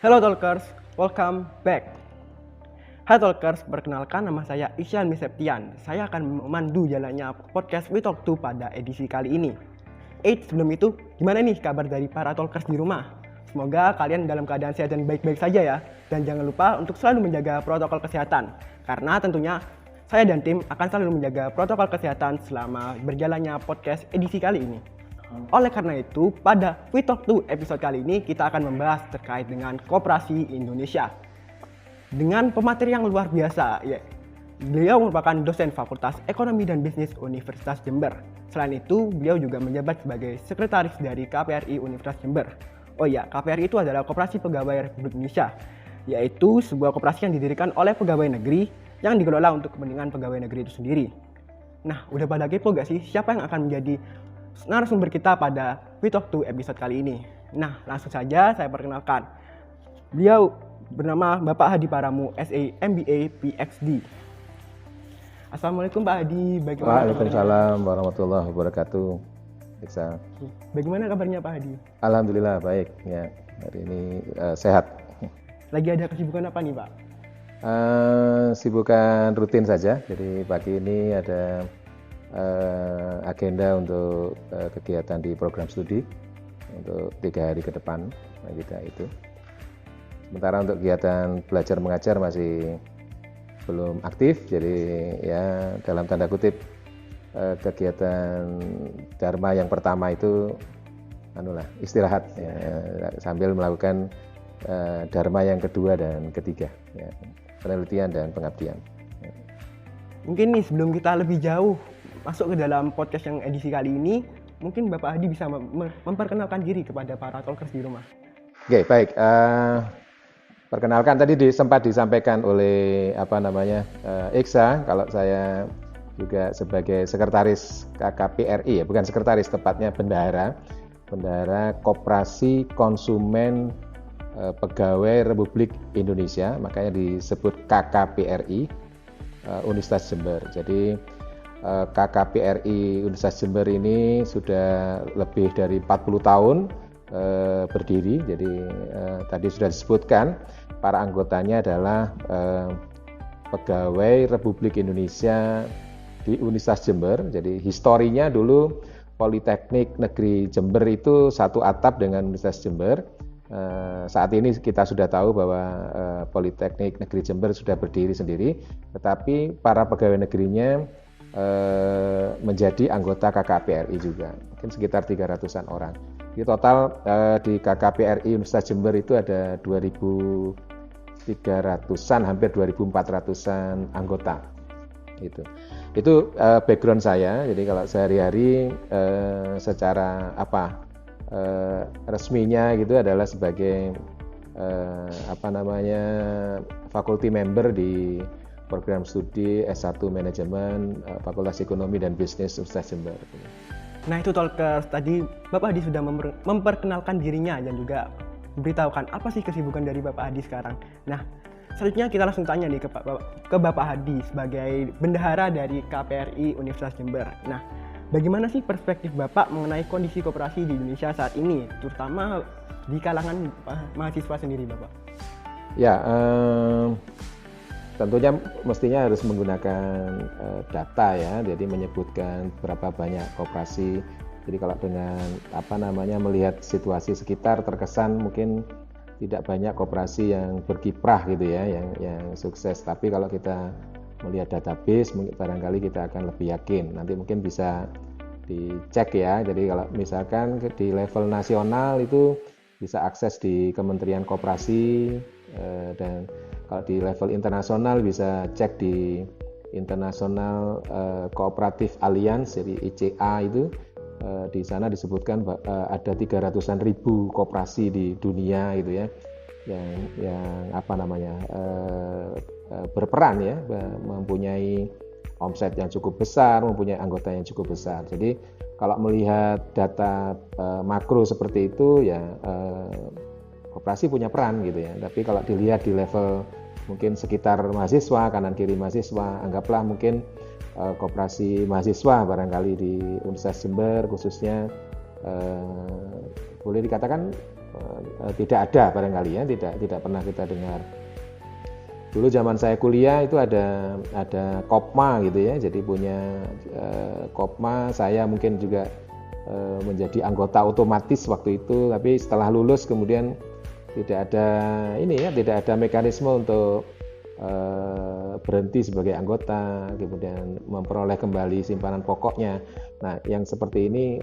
Hello Talkers, welcome back. Hai Talkers, perkenalkan nama saya Isyan Miseptian. Saya akan memandu jalannya podcast We Talk To pada edisi kali ini. Sebelum itu, gimana nih kabar dari para Talkers di rumah? Semoga kalian dalam keadaan sehat dan baik-baik saja ya. Dan jangan lupa untuk selalu menjaga protokol kesehatan. Karena tentunya saya dan tim akan selalu menjaga protokol kesehatan selama berjalannya podcast edisi kali ini. Oleh karena itu, pada We Talk To episode kali ini kita akan membahas terkait dengan Koperasi Indonesia. Dengan pemateri yang luar biasa, ya. Beliau merupakan dosen Fakultas Ekonomi dan Bisnis Universitas Jember. Selain itu, beliau juga menjabat sebagai sekretaris dari KPRI Universitas Jember. Oh iya, KPRI itu adalah Koperasi Pegawai Republik Indonesia, yaitu sebuah koperasi yang didirikan oleh pegawai negeri yang dikelola untuk kepentingan pegawai negeri itu sendiri. Nah, udah pada kepo gak sih siapa yang akan menjadi narasumber kita pada We Talk To episode kali ini? Nah, langsung saja saya perkenalkan. Beliau bernama Bapak Hadi Paramu, SA MBA PhD. Assalamualaikum Pak Hadi, bagaimana? Waalaikumsalam warahmatullahi wabarakatuh. Iksa. Bagaimana kabarnya Pak Hadi? Alhamdulillah baik ya. Hari ini sehat. Lagi ada kesibukan apa nih Pak? Sibukan rutin saja. Jadi pagi ini ada agenda untuk kegiatan di program studi untuk 3 hari ke depan kita itu. Sementara untuk kegiatan belajar mengajar masih belum aktif, jadi ya dalam tanda kutip kegiatan Dharma yang pertama itu istirahat ya, sambil melakukan Dharma yang kedua dan ketiga ya, penelitian dan pengabdian. Ya. Mungkin nih sebelum kita lebih jauh masuk ke dalam podcast yang edisi kali ini, mungkin Bapak Hadi bisa memperkenalkan diri kepada para talkers di rumah. Oke, baik. Perkenalkan tadi sempat disampaikan oleh Iksa, kalau saya juga sebagai sekretaris KKPRI ya, bukan sekretaris, tepatnya bendahara Koperasi Konsumen Pegawai Republik Indonesia, makanya disebut KKPRI Universitas Jember. Jadi KKPRI Universitas Jember ini sudah lebih dari 40 tahun berdiri. Jadi tadi sudah disebutkan para anggotanya adalah pegawai Republik Indonesia di Universitas Jember. Jadi historinya dulu Politeknik Negeri Jember itu satu atap dengan Universitas Jember. Saat ini kita sudah tahu bahwa Politeknik Negeri Jember sudah berdiri sendiri, tetapi para pegawai negerinya menjadi anggota KKPRI juga, mungkin sekitar 300-an orang. Di total di KKPRI Universitas Jember itu ada 2.300-an, hampir 2.400-an anggota. Itu background saya. Jadi kalau sehari-hari secara resminya gitu adalah sebagai faculty member di program studi S1 Manajemen Fakultas Ekonomi dan Bisnis Universitas Jember. Nah itu Talkers, tadi Bapak Hadi sudah memperkenalkan dirinya dan juga memberitahukan apa sih kesibukan dari Bapak Hadi sekarang. Nah selanjutnya kita langsung tanya nih ke Bapak Hadi sebagai bendahara dari KPRI Universitas Jember. Nah bagaimana sih perspektif Bapak mengenai kondisi koperasi di Indonesia saat ini, terutama di kalangan mahasiswa sendiri Bapak? Ya, tentunya mestinya harus menggunakan data ya, jadi menyebutkan berapa banyak koperasi. Jadi kalau dengan melihat situasi sekitar terkesan mungkin tidak banyak koperasi yang berkiprah gitu ya, yang sukses. Tapi kalau kita melihat database, barangkali kita akan lebih yakin. Nanti mungkin bisa dicek ya. Jadi kalau misalkan di level nasional itu bisa akses di Kementerian Koperasi, dan kalau di level internasional bisa cek di International Cooperative Alliance, jadi ICA itu. Di sana disebutkan ada 300-an ribu koperasi di dunia gitu ya, yang berperan ya, mempunyai omset yang cukup besar, mempunyai anggota yang cukup besar. Jadi kalau melihat data makro seperti itu ya, koperasi punya peran gitu ya. Tapi kalau dilihat di level mungkin sekitar mahasiswa, kanan kiri mahasiswa, anggaplah mungkin koperasi mahasiswa barangkali di Universitas Jember khususnya boleh dikatakan tidak ada barangkali ya, tidak pernah kita dengar. Dulu zaman saya kuliah itu ada Kopma gitu ya, jadi punya Kopma, saya mungkin juga menjadi anggota otomatis waktu itu, tapi setelah lulus kemudian tidak ada mekanisme untuk berhenti sebagai anggota, kemudian memperoleh kembali simpanan pokoknya. Nah, yang seperti ini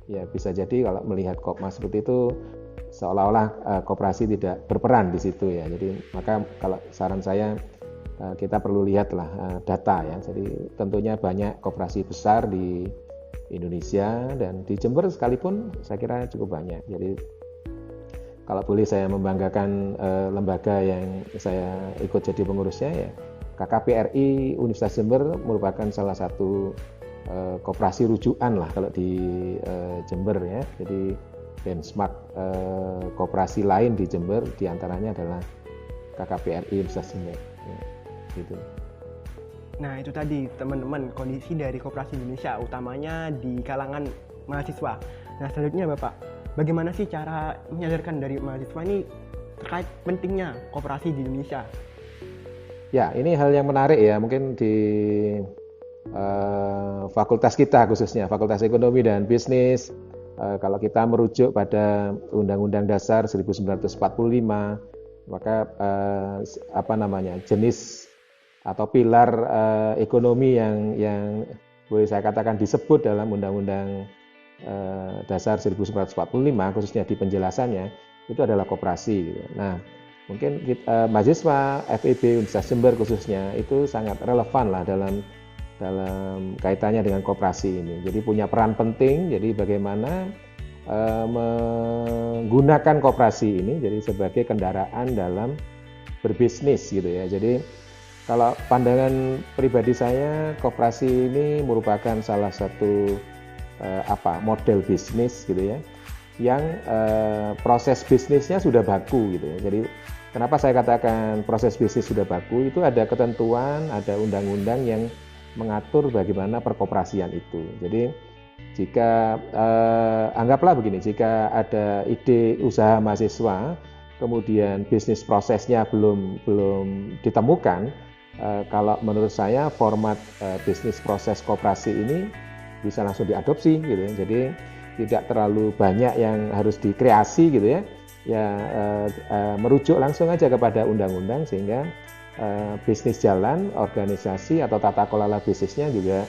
ya bisa jadi kalau melihat Kopma seperti itu seolah-olah koperasi tidak berperan di situ ya. Jadi maka kalau saran saya kita perlu lihatlah data ya. Jadi tentunya banyak koperasi besar di Indonesia dan di Jember sekalipun saya kira cukup banyak. Jadi kalau boleh saya membanggakan lembaga yang saya ikut jadi pengurusnya ya, KKPRI Universitas Jember merupakan salah satu koperasi rujukan lah kalau di Jember ya. Jadi benchmark koperasi lain di Jember diantaranya adalah KKPRI Universitas Jember ya, gitu. Nah itu tadi teman-teman kondisi dari koperasi Indonesia utamanya di kalangan mahasiswa. Nah selanjutnya Bapak, bagaimana sih cara menyadarkan dari mahasiswa ini terkait pentingnya koperasi di Indonesia? Ya, ini hal yang menarik ya, mungkin di fakultas kita khususnya, Fakultas Ekonomi dan Bisnis, kalau kita merujuk pada Undang-Undang Dasar 1945, maka jenis atau pilar ekonomi yang boleh saya katakan disebut dalam Undang-Undang Dasar 1945 khususnya di penjelasannya itu adalah koperasi gitu. Nah, mungkin mahasiswa FEB Universitas Jember khususnya itu sangat relevan lah dalam kaitannya dengan koperasi ini. Jadi punya peran penting. Jadi bagaimana menggunakan koperasi ini jadi sebagai kendaraan dalam berbisnis gitu ya. Jadi kalau pandangan pribadi saya, koperasi ini merupakan salah satu model bisnis gitu ya, yang proses bisnisnya sudah baku gitu ya. Jadi kenapa saya katakan proses bisnis sudah baku, itu ada ketentuan, ada undang-undang yang mengatur bagaimana perkoperasian itu. Jadi jika anggaplah begini, jika ada ide usaha mahasiswa, kemudian bisnis prosesnya belum ditemukan, kalau menurut saya format bisnis proses koperasi ini bisa langsung diadopsi gitu ya. Jadi tidak terlalu banyak yang harus dikreasi gitu ya. Merujuk langsung aja kepada undang-undang sehingga bisnis jalan, organisasi atau tata kelola bisnisnya juga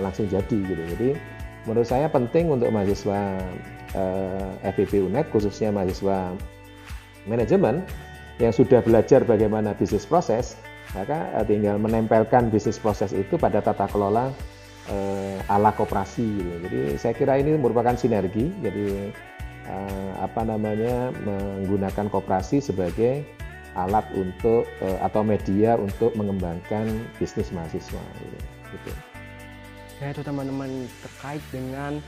langsung jadi gitu. Jadi menurut saya penting untuk mahasiswa FEB UNED khususnya mahasiswa manajemen yang sudah belajar bagaimana bisnis proses, maka tinggal menempelkan bisnis proses itu pada tata kelola ala koperasi gitu. Jadi saya kira ini merupakan sinergi. Jadi menggunakan koperasi sebagai alat untuk atau media untuk mengembangkan bisnis mahasiswa gitu. Ya itu teman-teman terkait dengan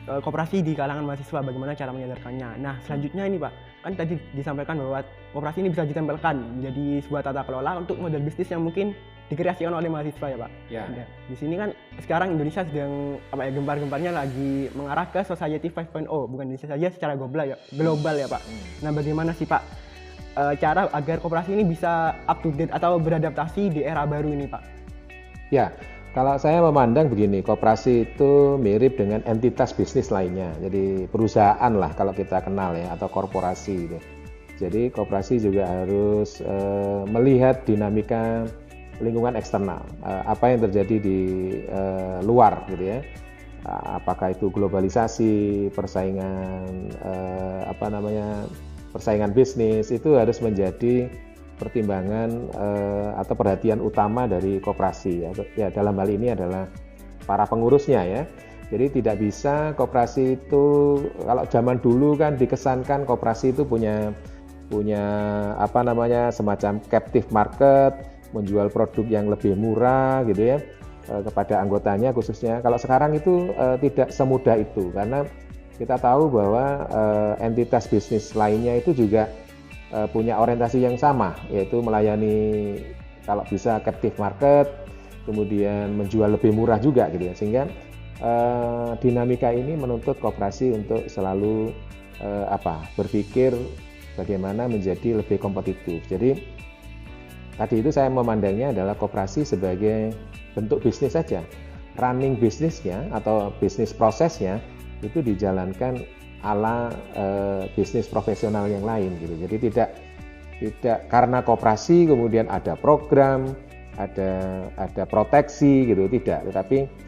koperasi di kalangan mahasiswa, bagaimana cara menyadarkannya. Nah selanjutnya ini Pak, kan tadi disampaikan bahwa koperasi ini bisa ditempelkan menjadi sebuah tata kelola untuk model bisnis yang mungkin dikreasikan oleh mahasiswa ya Pak. Ya. Nah, di sini kan sekarang Indonesia sedang gempar-gemparnya lagi mengarah ke Society 5.0, bukan Indonesia saja, secara global ya Pak. Nah bagaimana sih Pak cara agar koperasi ini bisa up to date atau beradaptasi di era baru ini Pak? Ya, kalau saya memandang begini, koperasi itu mirip dengan entitas bisnis lainnya. Jadi perusahaan lah kalau kita kenal ya, atau korporasi gitu. Jadi koperasi juga harus melihat dinamika lingkungan eksternal, apa yang terjadi di luar gitu ya. Apakah itu globalisasi, persaingan persaingan bisnis, itu harus menjadi pertimbangan atau perhatian utama dari koperasi ya. Dalam hal ini adalah para pengurusnya ya. Jadi tidak bisa koperasi itu, kalau zaman dulu kan dikesankan koperasi itu punya semacam captive market, menjual produk yang lebih murah gitu ya kepada anggotanya khususnya. Kalau sekarang itu tidak semudah itu, karena kita tahu bahwa entitas bisnis lainnya itu juga punya orientasi yang sama, yaitu melayani kalau bisa captive market, kemudian menjual lebih murah juga gitu ya. Sehingga dinamika ini menuntut koperasi untuk selalu berpikir bagaimana menjadi lebih kompetitif. Jadi tadi itu saya memandangnya adalah koperasi sebagai bentuk bisnis saja. Running bisnisnya atau bisnis prosesnya itu dijalankan ala bisnis profesional yang lain gitu. Jadi tidak karena koperasi kemudian ada program, ada proteksi gitu, tidak. Tetapi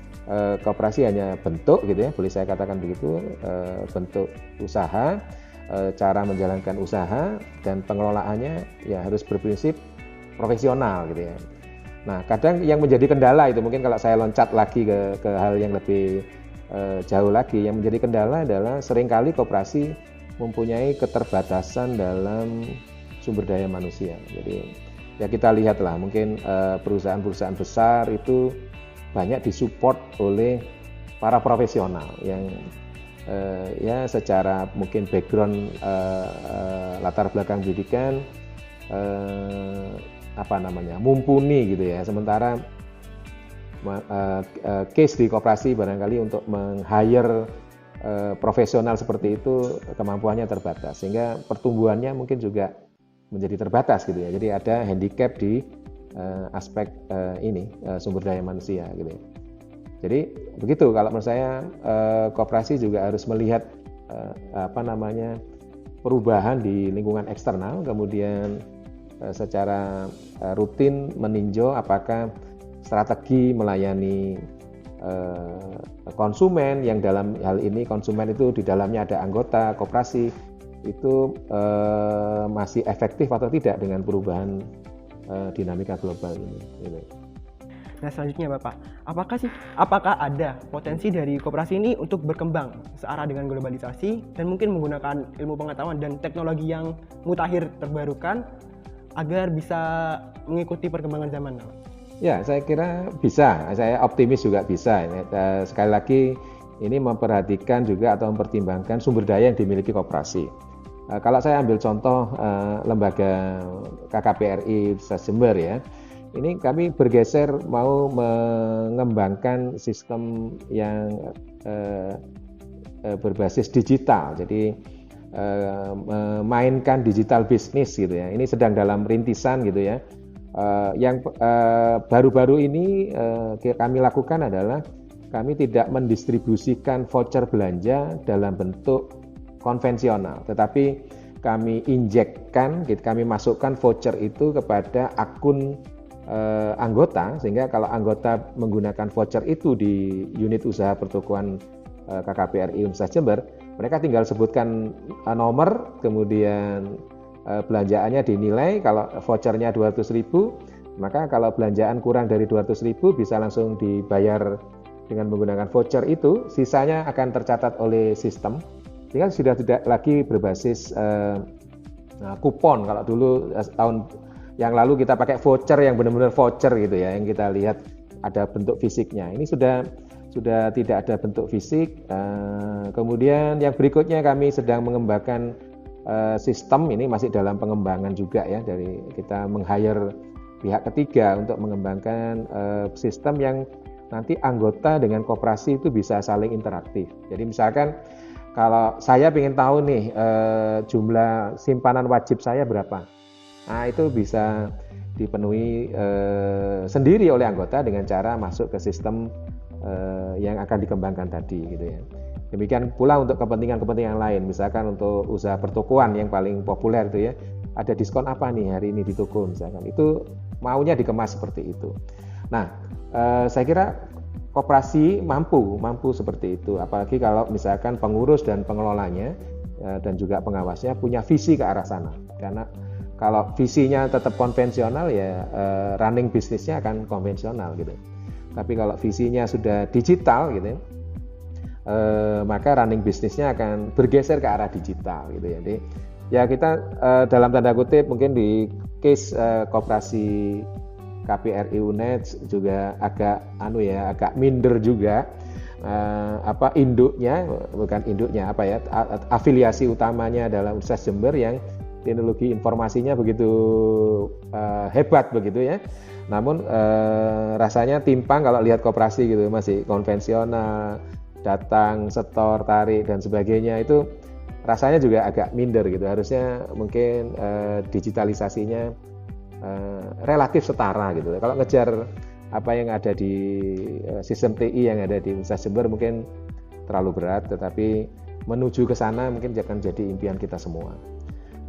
koperasi hanya bentuk gitu ya, boleh saya katakan begitu, bentuk usaha, cara menjalankan usaha dan pengelolaannya ya harus berprinsip profesional gitu ya. Nah, kadang yang menjadi kendala itu mungkin kalau saya loncat lagi ke hal yang lebih jauh lagi, yang menjadi kendala adalah seringkali koperasi mempunyai keterbatasan dalam sumber daya manusia. Jadi ya kita lihatlah mungkin perusahaan-perusahaan besar itu banyak disupport oleh para profesional yang ya secara mungkin background latar belakang pendidikan mumpuni gitu ya. Sementara case di koperasi barangkali untuk meng-hire profesional seperti itu kemampuannya terbatas sehingga pertumbuhannya mungkin juga menjadi terbatas gitu ya. Jadi ada handicap di aspek sumber daya manusia gitu ya. Jadi begitu kalau menurut saya koperasi juga harus melihat perubahan di lingkungan eksternal, kemudian secara rutin meninjau apakah strategi melayani konsumen yang dalam hal ini konsumen itu di dalamnya ada anggota koperasi itu masih efektif atau tidak dengan perubahan dinamika global ini. Gitu. Nah selanjutnya Bapak, apakah ada potensi dari koperasi ini untuk berkembang searah dengan globalisasi dan mungkin menggunakan ilmu pengetahuan dan teknologi yang mutakhir terbarukan agar bisa mengikuti perkembangan zaman now? Ya, saya kira bisa. Saya optimis juga bisa. Sekali lagi ini memperhatikan juga atau mempertimbangkan sumber daya yang dimiliki koperasi. Kalau saya ambil contoh lembaga KKPRI Jember ya, ini kami bergeser mau mengembangkan sistem yang berbasis digital. Jadi memainkan digital bisnis gitu ya. Ini sedang dalam rintisan gitu ya. Yang baru-baru ini kami lakukan adalah kami tidak mendistribusikan voucher belanja dalam bentuk konvensional, tetapi kami injekkan, kami masukkan voucher itu kepada akun anggota, sehingga kalau anggota menggunakan voucher itu di unit usaha pertokoan KKPRI Universitas Jember, mereka tinggal sebutkan nomor, kemudian belanjaannya dinilai. Kalau vouchernya 200.000, maka kalau belanjaan kurang dari 200.000 bisa langsung dibayar dengan menggunakan voucher itu, sisanya akan tercatat oleh sistem. Sehingga sudah tidak lagi berbasis kupon. Kalau dulu tahun yang lalu kita pakai voucher yang benar-benar voucher gitu ya, yang kita lihat ada bentuk fisiknya. Ini sudah tidak ada bentuk fisik. Kemudian yang berikutnya kami sedang mengembangkan sistem, ini masih dalam pengembangan juga ya, dari kita meng-hire pihak ketiga untuk mengembangkan sistem yang nanti anggota dengan koperasi itu bisa saling interaktif. Jadi misalkan kalau saya ingin tahu nih jumlah simpanan wajib saya berapa, nah itu bisa dipenuhi sendiri oleh anggota dengan cara masuk ke sistem yang akan dikembangkan tadi gitu ya. Demikian pula untuk kepentingan-kepentingan lain, misalkan untuk usaha pertokoan yang paling populer itu ya, ada diskon apa nih hari ini di toko misalkan, itu maunya dikemas seperti itu. Nah, saya kira koperasi mampu seperti itu, apalagi kalau misalkan pengurus dan pengelolanya dan juga pengawasnya punya visi ke arah sana. Karena kalau visinya tetap konvensional ya running bisnisnya akan konvensional gitu. Tapi kalau visinya sudah digital gitu maka running bisnisnya akan bergeser ke arah digital gitu ya. Jadi ya kita dalam tanda kutip mungkin di case koperasi KPRI UNED juga agak minder juga afiliasi utamanya adalah Universitas Jember yang teknologi informasinya begitu hebat begitu ya. Namun rasanya timpang kalau lihat koperasi gitu, masih konvensional, datang, setor, tarik dan sebagainya itu rasanya juga agak minder gitu. Harusnya mungkin digitalisasinya relatif setara gitu. Kalau ngejar apa yang ada di sistem TI yang ada di Universitas Jember mungkin terlalu berat, tetapi menuju ke sana mungkin akan jadi impian kita semua.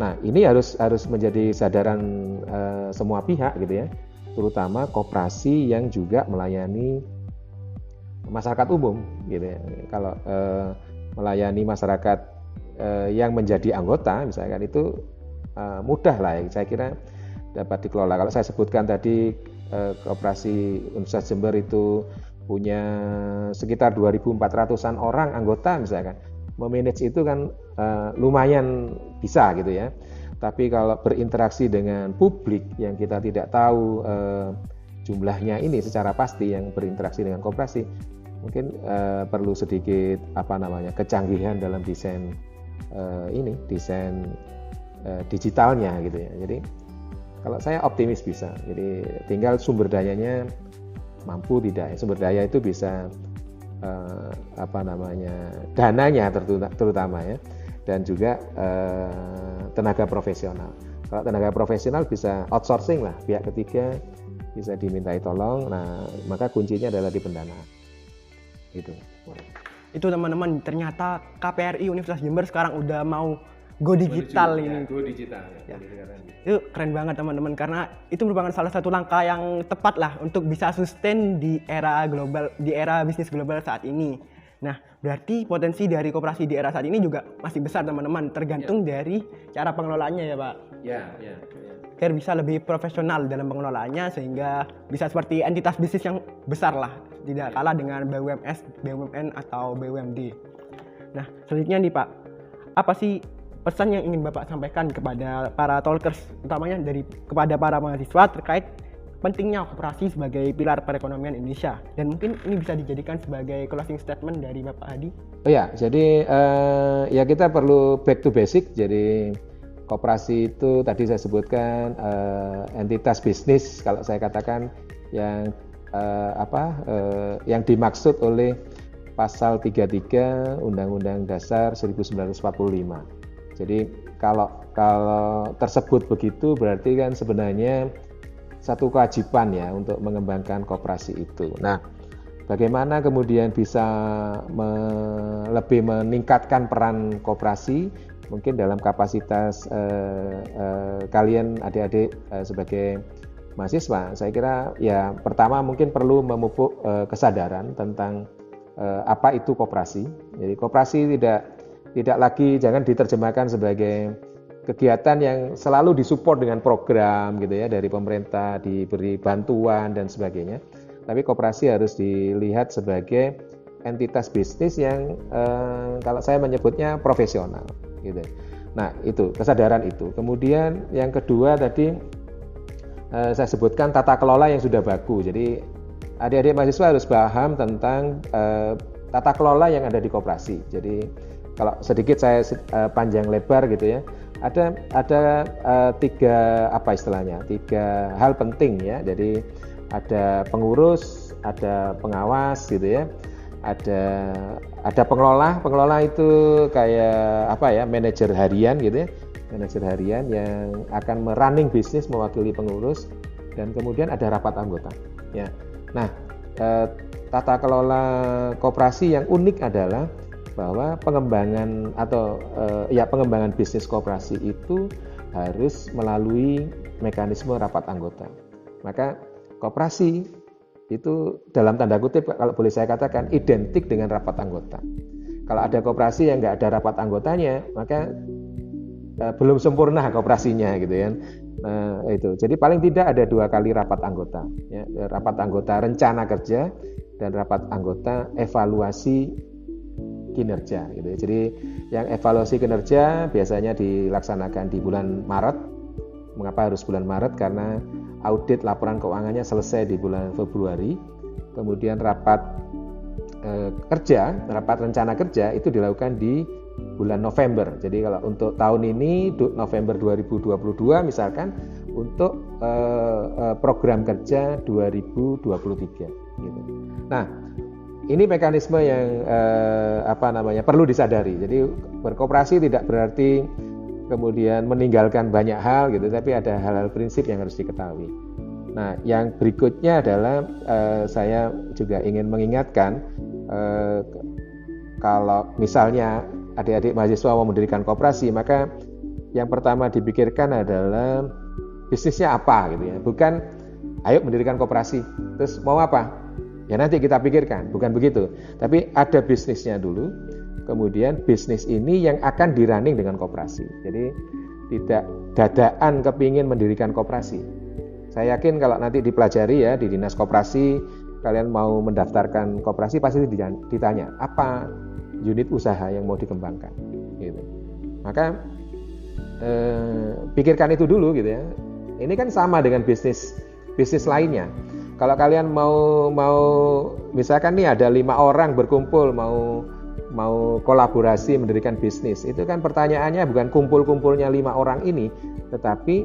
Nah, ini harus menjadi sadaran semua pihak gitu ya, terutama koperasi yang juga melayani masyarakat umum gitu ya. Kalau melayani masyarakat yang menjadi anggota misalkan itu mudah lah ya, saya kira dapat dikelola. Kalau saya sebutkan tadi koperasi Universitas Jember itu punya sekitar 2.400-an orang anggota misalkan, memanage itu kan lumayan bisa gitu ya. Tapi kalau berinteraksi dengan publik yang kita tidak tahu jumlahnya ini secara pasti yang berinteraksi dengan koperasi, mungkin perlu sedikit kecanggihan dalam desain desain digitalnya gitu ya. Jadi kalau saya optimis bisa. Jadi tinggal sumber dayanya mampu tidak. Sumber daya itu bisa dananya terutama ya, dan juga tenaga profesional. Kalau tenaga profesional bisa outsourcing lah, pihak ketiga bisa dimintai tolong. Nah, maka kuncinya adalah di pendanaan. Itu teman-teman, ternyata KPRI Universitas Jember sekarang udah mau go digital ini. Go digital ya. Itu keren banget teman-teman, karena itu merupakan salah satu langkah yang tepat lah untuk bisa sustain di era global, di era bisnis global saat ini. Nah, berarti potensi dari koperasi di era saat ini juga masih besar teman-teman, tergantung dari cara pengelolaannya ya Pak. Ya. Biar bisa lebih profesional dalam pengelolaannya sehingga bisa seperti entitas bisnis yang besar lah, tidak kalah dengan BUMS, BUMN atau BUMD. Nah, selanjutnya nih Pak, apa sih pesan yang ingin Bapak sampaikan kepada para talkers, utamanya kepada para mahasiswa terkait pentingnya koperasi sebagai pilar perekonomian Indonesia, dan mungkin ini bisa dijadikan sebagai closing statement dari Bapak Hadi? Oh ya, jadi ya kita perlu back to basic. Jadi koperasi itu tadi saya sebutkan entitas bisnis, kalau saya katakan yang yang dimaksud oleh pasal 33 Undang-Undang Dasar 1945. Jadi kalau tersebut begitu berarti kan sebenarnya satu kewajiban ya untuk mengembangkan koperasi itu. Nah, bagaimana kemudian bisa lebih meningkatkan peran koperasi mungkin dalam kapasitas kalian adik-adik sebagai mahasiswa. Saya kira ya pertama mungkin perlu memupuk kesadaran tentang apa itu koperasi. Jadi koperasi tidak lagi, jangan diterjemahkan sebagai kegiatan yang selalu disupport dengan program gitu ya dari pemerintah, diberi bantuan dan sebagainya. Tapi koperasi harus dilihat sebagai entitas bisnis yang kalau saya menyebutnya profesional gitu. Nah, itu kesadaran itu. Kemudian yang kedua tadi saya sebutkan tata kelola yang sudah baku. Jadi adik-adik mahasiswa harus paham tentang tata kelola yang ada di koperasi. Jadi kalau sedikit saya panjang lebar gitu ya, ada tiga hal penting ya. Jadi ada pengurus, ada pengawas gitu ya, ada pengelola itu kayak manajer harian gitu ya, manajer harian yang akan merunning bisnis mewakili pengurus, dan kemudian ada rapat anggota ya. Nah, tata kelola koperasi yang unik adalah bahwa pengembangan pengembangan bisnis koperasi itu harus melalui mekanisme rapat anggota. Maka koperasi itu dalam tanda kutip kalau boleh saya katakan identik dengan rapat anggota. Kalau ada koperasi yang nggak ada rapat anggotanya, maka belum sempurna koperasinya gitu ya. Itu. Jadi paling tidak ada 2 kali rapat anggota, ya, rapat anggota rencana kerja dan rapat anggota evaluasi kinerja gitu ya. Jadi yang evaluasi kinerja biasanya dilaksanakan di bulan Maret. Mengapa harus bulan Maret? Karena audit laporan keuangannya selesai di bulan Februari. Kemudian rapat rapat rencana kerja itu dilakukan di bulan November. Jadi kalau untuk tahun ini November 2022 misalkan untuk program kerja 2023 gitu. Nah, ini mekanisme yang perlu disadari. Jadi berkoperasi tidak berarti kemudian meninggalkan banyak hal gitu, tapi ada hal-hal prinsip yang harus diketahui. Nah, yang berikutnya adalah saya juga ingin mengingatkan kalau misalnya adik-adik mahasiswa mau mendirikan koperasi, maka yang pertama dipikirkan adalah bisnisnya apa gitu ya. Bukan ayo mendirikan koperasi, terus mau apa? Ya nanti kita pikirkan, bukan begitu. Tapi ada bisnisnya dulu, kemudian bisnis ini yang akan dirunning dengan koperasi. Jadi tidak dadaan kepingin mendirikan koperasi. Saya yakin kalau nanti dipelajari ya di dinas koperasi, kalian mau mendaftarkan koperasi pasti ditanya apa unit usaha yang mau dikembangkan. Gitu. Maka pikirkan itu dulu gitu ya. Ini kan sama dengan bisnis lainnya. Kalau kalian mau misalkan nih ada 5 orang berkumpul mau kolaborasi mendirikan bisnis, itu kan pertanyaannya bukan kumpul-kumpulnya 5 orang ini, tetapi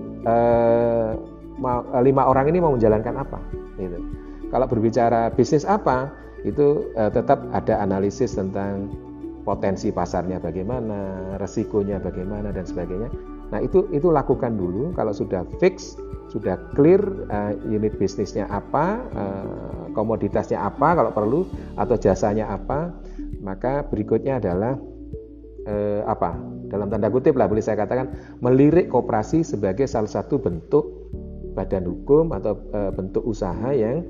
5 orang ini mau menjalankan apa gitu. Kalau berbicara bisnis apa, itu tetap ada analisis tentang potensi pasarnya bagaimana, resikonya bagaimana dan sebagainya. Nah, itu lakukan dulu. Kalau sudah fix, sudah clear unit bisnisnya apa, komoditasnya apa kalau perlu, atau jasanya apa, maka berikutnya adalah dalam tanda kutip lah boleh saya katakan, melirik koperasi sebagai salah satu bentuk badan hukum atau bentuk usaha yang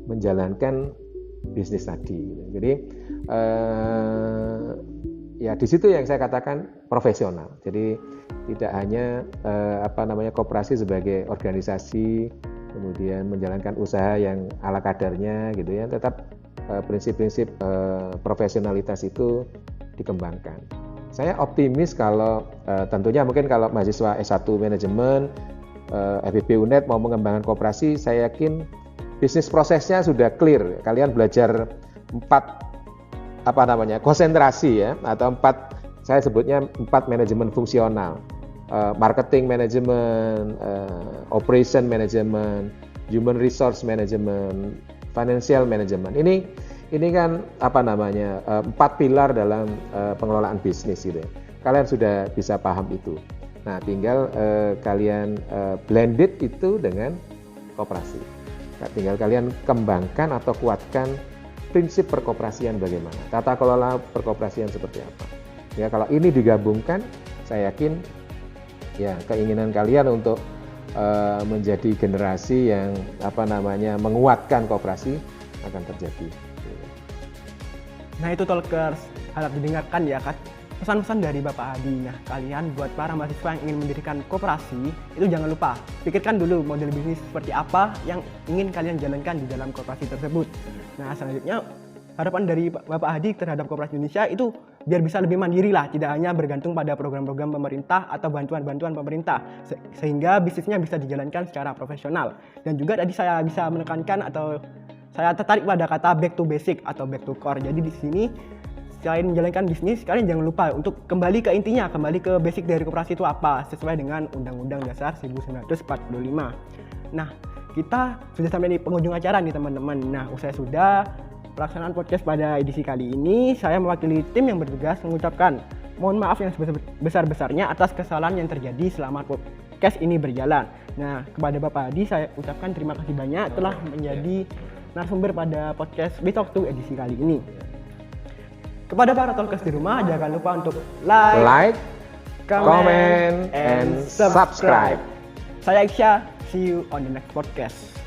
menjalankan bisnis tadi. Jadi ya di situ yang saya katakan profesional. Jadi tidak hanya koperasi sebagai organisasi kemudian menjalankan usaha yang ala kadarnya gitu ya, tetap prinsip-prinsip profesionalitas itu dikembangkan. Saya optimis kalau tentunya mungkin kalau mahasiswa S1 manajemen FIB UNED mau mengembangkan koperasi, saya yakin bisnis prosesnya sudah clear. Kalian belajar 4 konsentrasi ya, atau 4, saya sebutnya 4 manajemen fungsional. Marketing management, operation management, human resource management, financial management. Ini kan 4 pilar dalam pengelolaan bisnis gitu ya. Kalian sudah bisa paham itu. Nah, tinggal kalian blended itu dengan koperasi. Nah, tinggal kalian kembangkan atau kuatkan prinsip perkoperasian bagaimana, tata kelola perkoperasian seperti apa. Ya, kalau ini digabungkan, saya yakin ya keinginan kalian untuk menjadi generasi yang menguatkan koperasi akan terjadi. Nah, itu Talkers, harap didengarkan ya pesan-pesan dari Bapak Hadi. Nah, kalian buat para mahasiswa yang ingin mendirikan koperasi, itu jangan lupa pikirkan dulu model bisnis seperti apa yang ingin kalian jalankan di dalam koperasi tersebut. Nah, selanjutnya harapan dari Bapak Hadi terhadap koperasi Indonesia itu biar bisa lebih mandiri lah, tidak hanya bergantung pada program-program pemerintah atau bantuan-bantuan pemerintah, sehingga bisnisnya bisa dijalankan secara profesional. Dan juga tadi saya bisa menekankan atau saya tertarik pada kata back to basic atau back to core. Jadi di sini selain menjalankan bisnis, kalian jangan lupa untuk kembali ke intinya, kembali ke basic dari koperasi itu apa, sesuai dengan Undang-Undang Dasar 1945. Nah, kita sudah sampai di penghujung acara nih teman-teman. Nah, usai sudah pelaksanaan podcast pada edisi kali ini, saya mewakili tim yang bertugas mengucapkan mohon maaf yang sebesar-besarnya atas kesalahan yang terjadi selama podcast ini berjalan. Nah, kepada Bapak Hadi saya ucapkan terima kasih banyak telah menjadi narasumber pada podcast We Talk To edisi kali ini. Kepada para Talkers di rumah, jangan lupa untuk like, comment, and subscribe. Saya Iksya, see you on the next podcast.